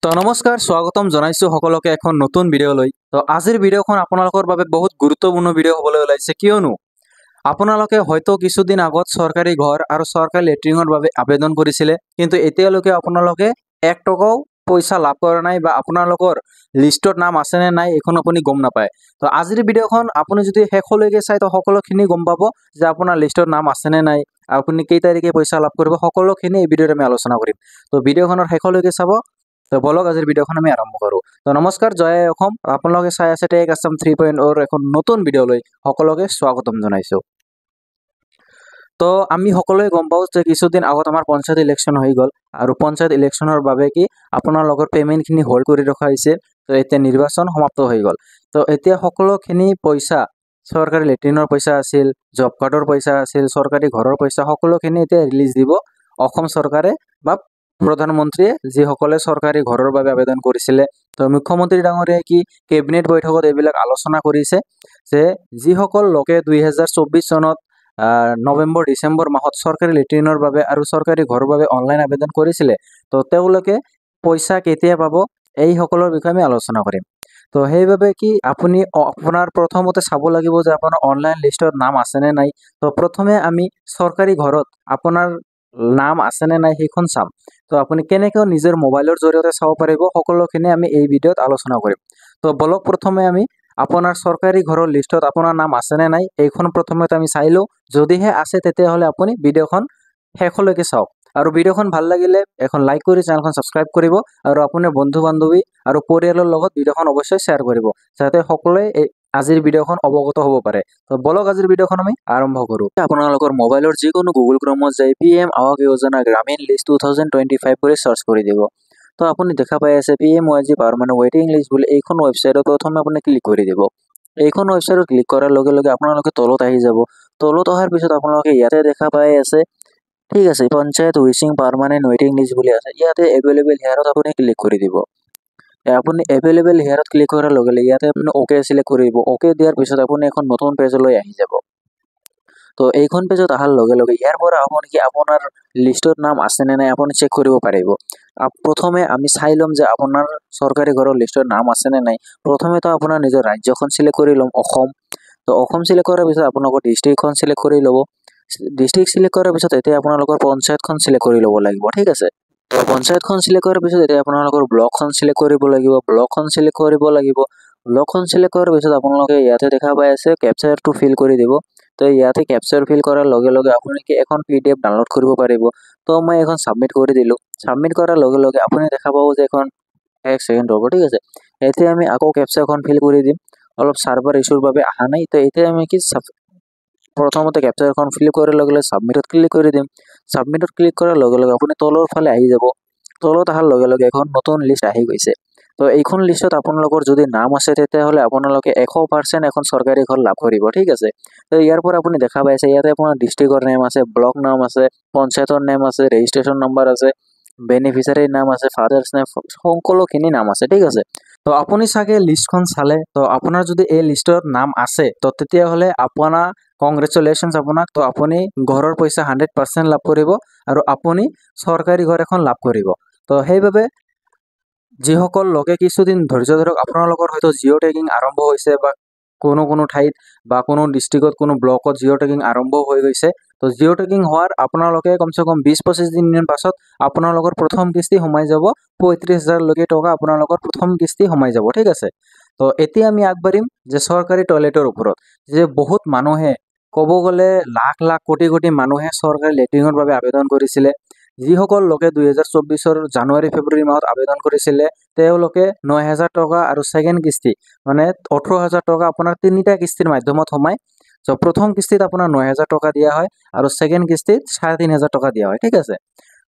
তো নমস্কাৰ স্বাগতম জনাইছো সকলোকে এখন নতুন ভিডিঅ'লৈ। তো আজিৰ ভিডিঅ'খন আপোনালোকৰ বাবে বহুত গুৰুত্বপূৰ্ণ ভিডিঅ' হ'বলৈ ওলাইছে, কিয়নো আপোনালোকে হয়তো কিছুদিন আগত চৰকাৰী ঘৰ আৰু চৰকাৰী লেট্ৰিনৰ বাবে আবেদন কৰিছিলে, কিন্তু এতিয়ালৈকে আপোনালোকে 1 টকাও পইচা লাভ কৰা নাই বা আপোনালোকৰ লিষ্টত নাম আছে নে নাই এখন আপুনি গম নাপায়। তো আজিৰ ভিডিঅ'খন আপুনি যদি শেষলৈকে চাই তো সকলোখিনি গম পাব যে আপোনাৰ লিষ্টত নাম আছে নে নাই, আপুনি কেই তাৰিখে পইচা লাভ কৰিব, সকলোখিনি এই ভিডিঅ'ত আমি আলোচনা কৰিম। তো ভিডিঅ'খনৰ শেষলৈকে চাব। তো বলক আজিৰ ভিডিঅ'খন আমি আৰম্ভ কৰোঁ। তো নমস্কাৰ, জয় অসম। আপোনালোকে চাই আছে টেক আছাম 3.0 এখন নতুন ভিডিঅ'লৈ সকলোকে স্বাগতম জনাইছোঁ। তো আমি সকলোৱে গম পাওঁ যে কিছুদিন আগত আমাৰ পঞ্চায়ত ইলেকশ্যন হৈ গ'ল, আৰু পঞ্চায়ত ইলেকশ্যনৰ বাবে কি আপোনালোকৰ পে'মেণ্টখিনি হোল্ড কৰি ৰখা হৈছে। তো এতিয়া নিৰ্বাচন সমাপ্ত হৈ গ'ল। তো এতিয়া সকলোখিনি পইচা, চৰকাৰী লেট্ৰিনৰ পইচা আছিল, জব কাৰ্ডৰ পইচা আছিল, চৰকাৰী ঘৰৰ পইচা, সকলোখিনি এতিয়া ৰিলিজ দিব অসম চৰকাৰে বা প্ৰধানমন্ত্ৰীয়ে, যিসকলে চৰকাৰী ঘৰৰ বাবে আবেদন কৰিছিলে। তো মুখ্যমন্ত্ৰী ডাঙৰীয়াই কি কেবিনেট বৈঠকত এইবিলাক আলোচনা কৰিছে যে যিসকল লোকে 2024 চনত নৱেম্বৰ ডিচেম্বৰ মাহত চৰকাৰী লেট্ৰিনৰ বাবে আৰু চৰকাৰী ঘৰৰ বাবে অনলাইন আবেদন কৰিছিলে, তো তেওঁলোকে পইচা কেতিয়া পাব এই সকলৰ বিষয়ে আমি আলোচনা কৰিম। তো সেইবাবে কি আপুনি আপোনাৰ প্ৰথমতে চাব লাগিব যে আপোনাৰ অনলাইন লিষ্টত নাম আছেনে নাই। তো প্ৰথমে আমি চৰকাৰী ঘৰত আপোনাৰ নাম আছেনে নাই সেইখন চাম। তো আপুনি কেনেকৈ নিজৰ মোবাইলৰ জৰিয়তে চাব পাৰিব, সকলোখিনি আমি এই ভিডিঅ'ত আলোচনা কৰিম। তো বলক প্ৰথমে আমি আপোনাৰ চৰকাৰী ঘৰৰ লিষ্টত আপোনাৰ নাম আছেনে নাই এইখন প্ৰথমতে আমি চাই লওঁ। যদিহে আছে তেতিয়াহ'লে আপুনি ভিডিঅ'খন শেষলৈকে চাওক, আৰু ভিডিঅ'খন ভাল লাগিলে এখন লাইক কৰি চেনেলখন ছাবস্ক্ৰাইব কৰিব, আৰু আপোনাৰ বন্ধু বান্ধৱী আৰু পৰিয়ালৰ লগত ভিডিঅ'খন অৱশ্যই শ্বেয়াৰ কৰিব, যাতে সকলোৱে আজিৰ ভিডিঅ'খন অৱগত হ'ব পাৰে। তো বলক আজিৰ ভিডিঅ'খন আমি আৰম্ভ কৰোঁ। আপোনালোকৰ মোবাইলৰ যিকোনো গুগল ক্ৰমত যাই PM আৱাস যোজনা গ্ৰামীণ লিষ্ট 2025 বুলি চাৰ্চ কৰি দিব। তো আপুনি দেখা পাই আছে PMYG পাৰ্মানেণ্ট ৱেইটিং লিষ্ট বুলি এইখন ৱেবছাইটত প্ৰথমে আপুনি ক্লিক কৰি দিব। এইখন ৱেবছাইটত ক্লিক কৰাৰ লগে লগে আপোনালোকে তলত আহি যাব। তলত অহাৰ পিছত আপোনালোকে ইয়াতে দেখা পাই আছে, ঠিক আছে, পঞ্চায়ত উইচিং পাৰ্মানেণ্ট ৱেইটিং লিষ্ট বুলি আছে, ইয়াতে এভেইলেবল হেয়াৰত আপুনি ক্লিক কৰি দিব। আপুনি এভেইলেবল হেয়াৰত ক্লিক কৰাৰ লগে লগে ইয়াতে আপুনি অ'কে চিলেক্ট কৰিব। অ'কে দিয়াৰ পিছত আপুনি এখন নতুন পেজলৈ আহি যাব। তো এইখন পেজত অহাৰ লগে লগে ইয়াৰ পৰা আপুনি কি আপোনাৰ লিষ্টত নাম আছেনে নাই আপুনি চেক কৰিব পাৰিব। প্ৰথমে আমি চাই ল'ম যে আপোনাৰ চৰকাৰী ঘৰৰ লিষ্টত নাম আছেনে নাই। প্ৰথমেতো আপোনাৰ নিজৰ ৰাজ্যখন চিলেক্ট কৰি ল'ম, অসম। তো অসম চিলেক্ট কৰাৰ পিছত আপোনালোকৰ ডিষ্ট্ৰিক্টখন চিলেক্ট কৰি ল'ব। ডিষ্ট্ৰিক্ট চিলেক্ট কৰাৰ পিছত এতিয়া আপোনালোকৰ পঞ্চায়তখন চিলেক্ট কৰি ল'ব লাগিব, ঠিক আছে। তো পঞ্চায়তখন চিলেক্ট কৰাৰ পিছত এতিয়া আপোনালোকৰ ব্লকখন চিলেক্ট কৰিব লাগিব। ব্লকখন চিলেক্ট কৰিব লাগিব। ব্লকখন চিলেক্ট কৰাৰ পিছত আপোনালোকে ইয়াতে দেখা পাই আছে কেপচাৰটো ফিল কৰি দিব। তো ইয়াতে কেপচাৰ ফিল কৰাৰ লগে লগে আপুনি কি এখন PDF ডাউনলোড কৰিব পাৰিব। তো মই এখন ছাবমিট কৰি দিলোঁ। ছাবমিট কৰাৰ লগে লগে আপুনি দেখা পাব যে এখন 1 ছেকেণ্ড ৰ'ব, ঠিক আছে। এতিয়া আমি আকৌ কেপচাৰখন ফিল কৰি দিম। অলপ চাৰ্ভাৰ ইছ্যুৰ বাবে অহা নাই। তো এতিয়া আমি কি প্ৰথমতে কেপচাৰখন ফিল কৰাৰ লগে লগে ছাবমিটত ক্লিক কৰি দিম। ছাবমিটত ক্লিক কৰাৰ লগে লগে আপুনি তলৰ ফালে আহি যাব। তলত অহাৰ লগে লগে এখন নতুন লিষ্ট আহি গৈছে। তো এইখন লিষ্টত আপোনালোকৰ যদি নাম আছে তেতিয়াহ'লে আপোনালোকে 100% এখন চৰকাৰী ঘৰ লাভ কৰিব, ঠিক আছে। তো ইয়াৰ পৰা আপুনি দেখা পাইছে ইয়াতে আপোনাৰ ডিষ্ট্ৰিক্টৰ নেম আছে, ব্লক নাম আছে, পঞ্চায়তৰ নেম আছে, ৰেজিষ্ট্ৰেশ্যন নম্বৰ আছে, বেনিফিচিয়াৰীৰ নাম আছে, ফাদাৰ্ছ নেম, সকলোখিনি নাম আছে, ঠিক আছে। তো আপুনি চাগে লিষ্টখন চালে, তো আপোনাৰ যদি এই লিষ্টত নাম আছে তো তেতিয়াহ'লে আপোনাৰ কংগ্ৰেচুলেশ্যনছ আপোনাক। তো আপুনি ঘৰৰ পইচা 100% লাভ কৰিব, আৰু আপুনি চৰকাৰী ঘৰ এখন লাভ কৰিব। তো সেইবাবে যিসকল লোকে কিছুদিন ধৈৰ্য ধৰক, আপোনালোকৰ হয়তো জিঅ' টেগিং আৰম্ভ হৈছে, বা কোনো ঠাইত বা কোনো ডিষ্ট্ৰিক্টত কোনো ব্লকত জিঅ' টেগিং আৰম্ভ হৈ গৈছে। তো জিঅ' টেগিং হোৱাৰ আপোনালোকে কমচে কম 20-25 দিন পাছত আপোনালোকৰ প্ৰথম কিস্তি সোমাই যাব। 35,000 টকা আপোনালোকৰ প্ৰথম কিস্তি সোমাই যাব, ঠিক আছে। তো এতিয়া আমি আগবাঢ়িম যে চৰকাৰী টয়লেটৰ ওপৰত, যে বহুত মানুহে, ক'ব গ'লে লাখ লাখ কোটি কোটি মানুহে চৰকাৰী লেট্ৰিনৰ বাবে আবেদন কৰিছিলে। যিসকল লোকে 2024 জানুৱাৰী ফেব্ৰুৱাৰী মাহত আবেদন কৰিছিলে তেওঁলোকে 9,000 টকা আৰু ছেকেণ্ড কিস্তি মানে 18,000 টকা আপোনাৰ তিনিটা কিস্তিৰ মাধ্যমত সোমাই। তো প্ৰথম কিস্তিত আপোনাৰ 9,000 টকা দিয়া হয়, আৰু ছেকেণ্ড কিস্তিত 3,500 টকা দিয়া হয়, ঠিক আছে।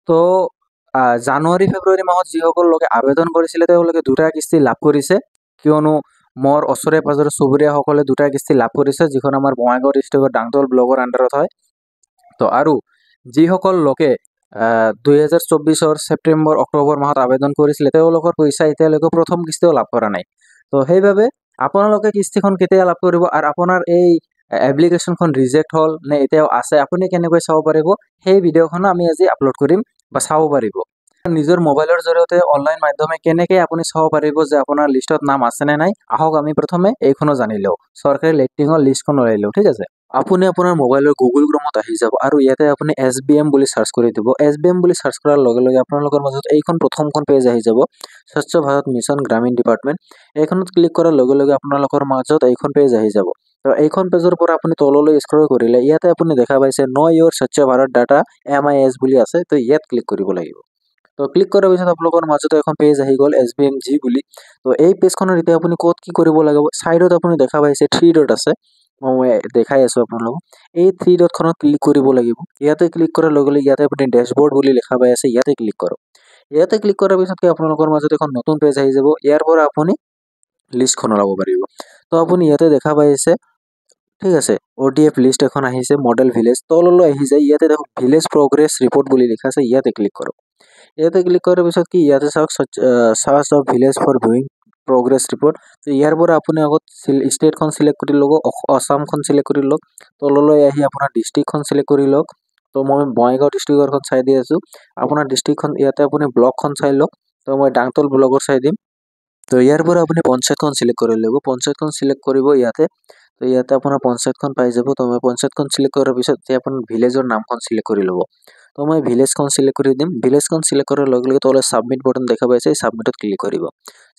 তো জানুৱাৰী ফেব্ৰুৱাৰী মাহত যিসকল লোকে আবেদন কৰিছিলে তেওঁলোকে দুটা কিস্তি লাভ কৰিছে, কিয়নো মোৰ ওচৰে পাজৰে চুবুৰীয়াসকলে দুটা কিস্তি লাভ কৰিছে, যিখন আমাৰ বঙাইগাঁও ডিষ্ট্ৰিক্টৰ ডাংতল ব্লকৰ আণ্ডাৰত হয়। তো আৰু যিসকল লোকে 2024 ছেপ্টেম্বৰ অক্টোবৰ মাহত আবেদন কৰিছিলে তেওঁলোকৰ পইচা এতিয়ালৈকে প্ৰথম কিস্তিও লাভ কৰা নাই। তো সেইবাবে আপোনালোকে কিস্তিখন কেতিয়া লাভ কৰিব, আৰু আপোনাৰ এই এপ্লিকেশ্যনখন ৰিজেক্ট হ'ল নে এতিয়াও আছে আপুনি কেনেকৈ চাব পাৰিব, সেই ভিডিঅ'খনো আমি আজি আপলোড কৰিম বা চাব পাৰিব। নিজৰ মোবাইলৰ জৰিয়তে অনলাইন মাধ্যমে কেনেকৈ আপুনি চাব পাৰিব যে আপোনাৰ লিষ্টত নাম আছে নে নাই, আহক আমি প্ৰথমে এইখনো জানি লওঁ। চৰকাৰী লেট্ৰিনৰ লিষ্টখন ওলাই লওঁ, ঠিক আছে। আপুনি আপোনাৰ মোবাইলৰ গুগল ক্ৰমত আহি যাব আৰু ইয়াতে আপুনি SBM বুলি চাৰ্চ কৰি দিব। SBM বুলি চাৰ্চ কৰাৰ লগে লগে আপোনালোকৰ মাজত এইখন প্ৰথমখন পেজ আহি যাব, স্বচ্ছ ভাৰত মিছন গ্ৰামীণ ডিপাৰ্টমেণ্ট। এইখনত ক্লিক কৰাৰ লগে লগে আপোনালোকৰ মাজত এইখন পেজ আহি যাব। তো এইখন পেজৰ পৰা আপুনি তললৈ স্ক্ৰল কৰিলে ইয়াতে আপুনি দেখা পাইছে ন ইয়ৰ স্বচ্ছ ভাৰত ডাটা MIS বুলি আছে, তো ইয়াত ক্লিক কৰিব লাগিব। তো ক্লিক কৰাৰ পিছত আপোনালোকৰ মাজতে এখন পেজ আহি গ'ল SBMG বুলি। তো এই পেজখনৰ এতিয়া আপুনি ক'ত কি কৰিব লাগিব, চাইডত আপুনি দেখা পাইছে 3 ডট আছে, মই দেখাই আছোঁ আপোনালোকক। এই 3 ডটখনত ক্লিক কৰিব লাগিব। ইয়াতে ক্লিক কৰাৰ লগে লগে ইয়াতে আপুনি ডেছবৰ্ড বুলি লিখা পাই আছে, ইয়াতে ক্লিক কৰক। ইয়াতে ক্লিক কৰাৰ পিছত আপোনালোকৰ মাজত এখন নতুন পেজ আহি যাব। ইয়াৰ পৰা আপুনি লিষ্টখন ওলাব পাৰিব। তো আপুনি ইয়াতে দেখা পাইছে, ঠিক আছে, ODF লিষ্ট এখন আহিছে, মডেল ভিলেজ। তললৈ আহি যায়, ইয়াতে দেখোন ভিলেজ প্ৰগ্ৰেছ ৰিপৰ্ট বুলি লিখা আছে, ইয়াতে ক্লিক কৰক। ইয়াতে ক্লিক কৰাৰ পিছত ইয়াতে চাওক search of village for viewing progress report. ইয়াৰ পৰা আপুনি আগত ষ্টেটখন চিলেক্ট কৰি ল'ব, অসমখন চিলেক্ট কৰি লওক। তললৈ আহি আপোনাৰ ডিষ্ট্ৰিক্টখন চিলেক্ট কৰি লওক। তো মই বঙাইগাঁও ডিষ্ট্ৰিক্টৰখন চাই দি আছোঁ। আপোনাৰ ডিষ্ট্ৰিক্টখন ইয়াতে আপুনি ব্লকখন চাই লওক। তো মই ডাংতল ব্লকৰ চাই দিম। তো ইয়াৰ পৰা আপুনি পঞ্চায়তখন চিলেক্ট কৰি ল'ব। পঞ্চায়তখন চিলেক্ট কৰিব ইয়াতে। তো ইয়াতে আপোনাৰ পঞ্চায়তখন পাই যাব। তো মই পঞ্চায়তখন চিলেক্ট কৰাৰ পিছত এতিয়া আপোনাৰ ভিলেজৰ নামখন চিলেক্ট কৰি ল'ব। তো মই ভিলেজখন চিলেক্ট কৰি দিম। ভিলেজখন চিলেক্ট কৰাৰ লগে লগে তলত ছাবমিট বটন দেখা পাইছে, ছাবমিটত ক্লিক কৰিব।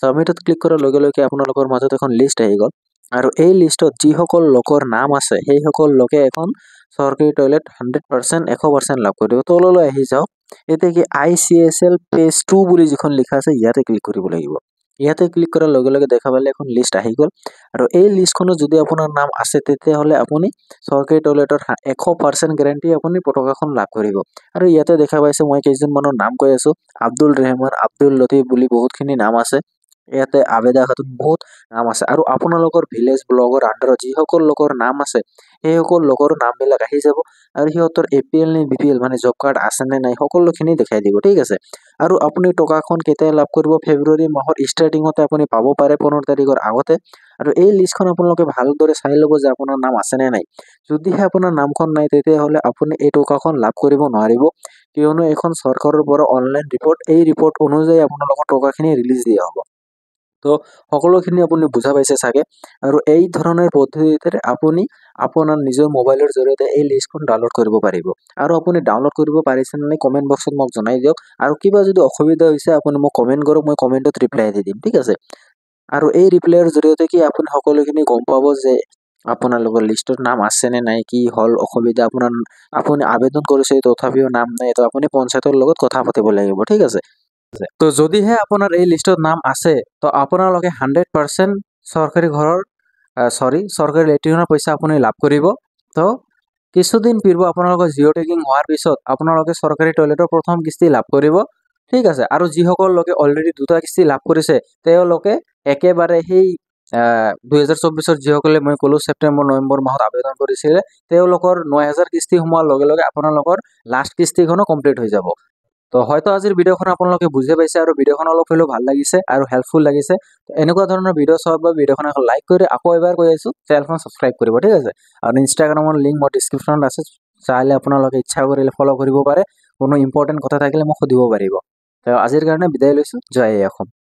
ছাবমিটত ক্লিক কৰাৰ লগে লগে আপোনালোকৰ মাজত এখন লিষ্ট আহি গ'ল আৰু এই লিষ্টত যিসকল লোকৰ নাম আছে সেইসকল লোকে এখন চৰকাৰী টয়লেট 100% 100% লাভ কৰিব। তললৈ আহি যাওক। এতিয়া কি ICSL পেজ 2 বুলি যিখন লিখা আছে ইয়াতে ক্লিক কৰিব লাগিব। ইয়াতে ক্লিক কৰাৰ লগে লগে দেখা পালে এখন লিষ্ট আহি গ'ল আৰু এই লিষ্টখনত যদি আপোনাৰ নাম আছে তেতিয়াহ'লে আপুনি চৰকাৰী টয়লেটৰ 100% গেৰাণ্টি আপুনি পতাকাখন লাভ কৰিব। আৰু ইয়াতে দেখা পাইছে মই কেইজনমানৰ নাম কৈ আছোঁ, আব্দুল ৰেহমান, আব্দুল লতিফ বুলি বহুতখিনি নাম আছে। ইয়াতে আবেদা খাতুন বহুত নাম আছে আৰু আপোনালোকৰ ভিলেজ ব্লগৰ আণ্ডাৰত যিসকল লোকৰ নাম আছে সেইসকল লোকৰ নামবিলাক আহি যাব আৰু সিহঁতৰ APL নে BPL মানে জব কাৰ্ড আছে নে নাই সকলোখিনি দেখাই দিব, ঠিক আছে। আৰু আপুনি টকাখন কেতিয়া লাভ কৰিব, ফেব্ৰুৱাৰী মাহৰ ষ্টাৰ্টিঙতে আপুনি পাব পাৰে 15 তাৰিখৰ আগতে। আৰু এই লিষ্টখন আপোনালোকে ভালদৰে চাই ল'ব যে আপোনাৰ নাম আছে নে নাই। যদিহে আপোনাৰ নামখন নাই তেতিয়াহ'লে আপুনি এই টকাখন লাভ কৰিব নোৱাৰিব, কিয়নো এখন চৰকাৰৰ পৰা অনলাইন ৰিপৰ্ট, এই ৰিপৰ্ট অনুযায়ী আপোনালোকৰ টকাখিনি ৰিলিজ দিয়া হ'ব। তো সকলোখিনি আপুনি বুজা পাইছে চাগে। আৰু এই ধৰণৰ পদ্ধতিৰে আপুনি আপোনাৰ নিজৰ মোবাইলৰ জৰিয়তে এই লিষ্টখন ডাউনলোড কৰিব পাৰিব। আৰু আপুনি ডাউনলোড কৰিব পাৰিছে নে নাই কমেণ্ট বক্সত মোক জনাই দিয়ক। আৰু কিবা যদি অসুবিধা হৈছে আপুনি মোক কমেণ্ট কৰক, মই কমেণ্টত ৰিপ্লাই দি দিম, ঠিক আছে। আৰু এই ৰিপ্লাইৰ জৰিয়তে কি আপুনি সকলোখিনি গম পাব যে আপোনালোকৰ লিষ্টত নাম আছে নে নাই, কি হ'ল অসুবিধা, আপুনি আবেদন কৰিছে তথাপিও নাম নাই, তো আপুনি পঞ্চায়তৰ লগত কথা পাতিব লাগিব, ঠিক আছে। তো যদিহে আপোনাৰ এই লিষ্টত নাম আছে তো আপোনালোকে 100% চৰকাৰী ঘৰৰ চৰকাৰী লেট্ৰিনৰ পইচা আপুনি লাভ কৰিব। তো কিছুদিন পূৰ্ব আপোনালোকৰ জিঅ' টেগিং হোৱাৰ পিছত আপোনালোকে চৰকাৰী টয়লেটৰ প্ৰথম কিস্তি লাভ কৰিব, ঠিক আছে। আৰু যিসকল লোকে অলৰেডি 2টা কিস্তি লাভ কৰিছে তেওঁলোকে একেবাৰে সেই 2024 যিসকলে মই ক'লো ছেপ্টেম্বৰ নৱেম্বৰ মাহত আবেদন কৰিছিলে তেওঁলোকৰ 9000 কিস্তি সোমোৱাৰ লগে লগে আপোনালোকৰ লাষ্ট কিস্তিখনো কমপ্লিট হৈ যাব। তো হয়তো আজিৰ ভিডিঅ'খন আপোনালোকে বুজি পাইছে আৰু ভিডিঅ'খন অলপ হ'লেও ভাল লাগিছে আৰু হেল্পফুল লাগিছে। তো এনেকুৱা ধৰণৰ ভিডিঅ' চোৱাৰ বাবে ভিডিঅ'খন এখন লাইক কৰি আকৌ এবাৰ কৈ আছোঁ চেনেলখন ছাবস্ক্ৰাইব কৰিব, ঠিক আছে। আৰু ইনষ্টাগ্ৰামৰ লিংক মই ডিছক্ৰিপশ্যনত আছে, চাইলে আপোনালোকে ইচ্ছা কৰিলে ফ'ল' কৰিব পাৰে। কোনো ইম্পৰ্টেণ্ট কথা থাকিলে মোক সুধিব পাৰিব। তো আজিৰ কাৰণে বিদায় লৈছোঁ। জয় অসম।